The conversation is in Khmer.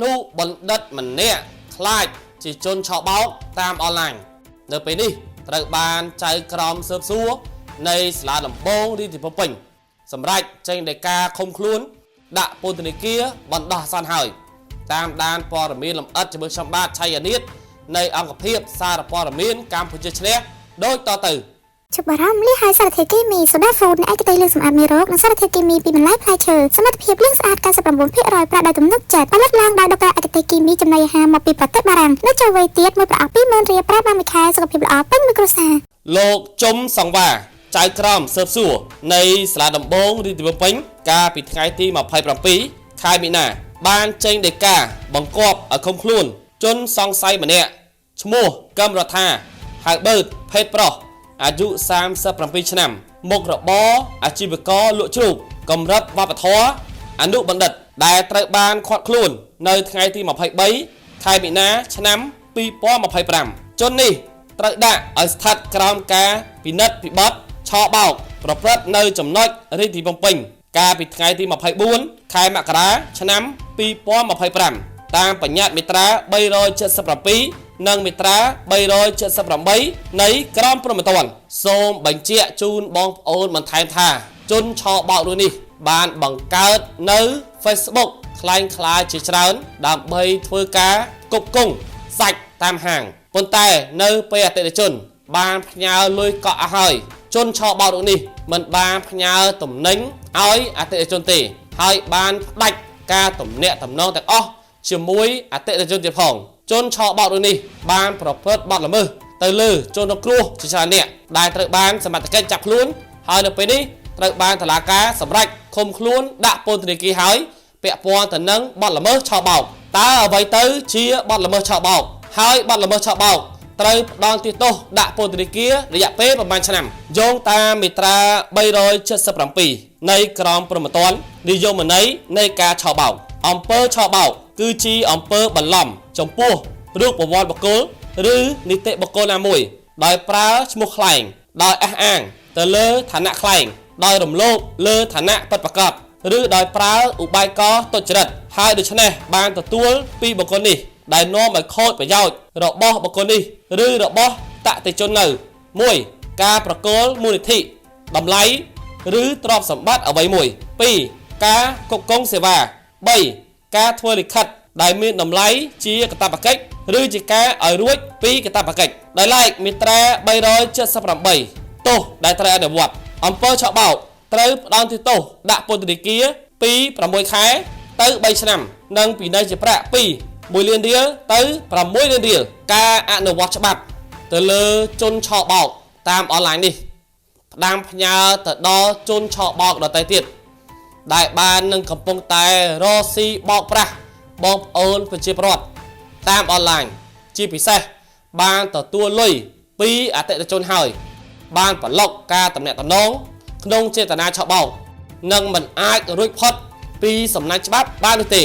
นุบัณฑิตมันเนี่ยคล้ายจีจนชาวบ้านตามออนไลน์ในปีนี้ตระบานใจกรอมเสือซัวในสลาลำโพงที่ติพปิงสำหรับเจงเดกาคมคลุนดะปูตนิเกียบันดาสันหายตามด้านปอร์มีลำอัดจะเบิกชมบาชัยนิดในอังกฤษซาปอร์มีนการพูดเฉลี่ยโดยต่อตื่นชุบบารมเลี้ยหายสารเทกีมีโซดาฟูดในไอกเตยเรื่องสำอางมีโรคในสารเทกีมีปีมันไล่พลายเชอสมรรถเพียบเรื่องสะอาดการสับปะรดเพื่อรอยประดับตุ่มนกจัดปลัดล่างดาวดอกไอเตยกีมีจำนายหามาปีปัตเตบารังนกจาวไวเตียดมือประอับปีเมืองเรียปราบามิคายสกับเพียบละอเป็นมือกรุษาโลกจมสังวาใจกรอมเสือซัวในสลาลำโพงที่ติพปิงกาปิดไงที่มาภัยปรำปีคายมีนาบานเจงเดกาบังกอบคมคลุนจนซองไซมันเนี่ยชมัวกำรัฐาหายเบิดเพชรปรอายุ37 ปีชนำมกระบออาชีพกอลุจูบกำรับวาปทออนุบัณฑิตได้ตระบานขวัดคลุนในไงที่มาภัยใบคายมีนาชนำปีป้อมาภัยปรำจนนี่ตระดะอัสทัดกรามกาปีนัดปีบัดชอเบาประพฤติในจำนวนริติปงปิงกาปิดไงที่มาภัยบุญคายมกราชนำปีป้อมาภัยปรำตามปัญญามิตราใบรอย70 ปีนังมิตราใบรอย78 ในกรอมประมตวันโซมบัญเจียจูนบองโอนมันไทม์ท่าจนชอเบาด้วยนี่บานบังเกิดใน Facebook คลายคลายจิตรันดำใบធ្វើការកុកកុងសាច់តាមហាងប៉ុន្តែនៅពេលអតិថិជនបានផ្ញើលុយកក់ឲ្យហើយជន់ឆោបោកនេះមិនបានផ្ញើទំនិញឲ្យអតិថិជនទេហើយបានផ្ដាច់ការទំនាក់ទំនងទាំងអស់ជាមួយអតិថិជនទៀតផងជន់ឆោបោកនេះបានប្រព្រឹត្តបទល្មើសទៅលើជនរងគ្រោះជាច្រើនអ្នកដែលត្រូវបានសមត្ថកិច្ចចាប់ខ្លួនហើយនៅពេលនេះត្រូវបានតុលាការសម្រេចឃុំខ្លួនដាក់ពន្ធនាគារហើយពាក់ព័ន្ធទៅនឹងបទល្មើសឆោបោកតើអ្វីទៅជាបទល្មើសឆោបោកហើយបទល្មើសឆោបោកត្រូវផ្ដន់ទោសដាក់ពន្ធនាគាររយៈពេលប្រមាណឆ្នាំយោងតាមមាត្រា377នៃក្រមព្រហ្មទណ្ឌនិយមន័យនៃការឆោបោកអំពើឆោបោកគឺជាអំពើបន្លំចំពោះរូបវន្តបុគ្គលឬនីតិបុគ្គលណាមួយដោយប្រើឈ្មោះក្លែងដោយអះអាងទៅលើឋានៈក្លែងដោយរំលោភលើឋានៈពិតប្រាកដឬដោយប្រើឧបាយកលទុច្ចរិតហើយដូច្នេះបានទទួលពីបុគ្គលនេះដែលនាំឲ្យខូចប្រយោជន៍របស់បុគ្គលនេះឬរបស់តតិជននៅ 1. ការប្រគល់មូលនិធិតម្លៃឬទ្រព្យសម្បត្តិអ្វីមួយ 2. ការគ្រប់គ្រងសេវា 3. ការធ្វើលិខិតដែលមានតម្លៃជាកាតព្វកិច្ចឬជាការឲ្យរួចពីកាតព្វកិច្ចដោយឡែកមាត្រា378ទោសដែលត្រូវអនុវត្តអំពើឆបោកត្រូវផ្ដន្ទាទោសដាក់ពន្ធនាគារពី6 ខែទៅ3 ឆ្នាំនិងពិន័យជាប្រាក់ពី1 លានរៀលទៅ6 លានរៀលការអនុវត្តច្បាប់ទៅលើជនឆបោកតាមអនឡាញនេះផ្ដាំផ្ញើទៅដល់ជនឆបោកដទៃទៀតដែលបាននឹងកំពុងតែរកស៊ីបោកប្រាស់បងប្អូនប្រជាពលរដ្ឋតាមអនឡាញជាពិសេសបានទទួលលុយពីអតិថិជនហើយបានប្រឡុកការតំណែងតំណងក្នុងចេតនាឆបោកនិងមិនអាចរួចផុតពីសំណាញ់ច្បាប់បាននោះទេ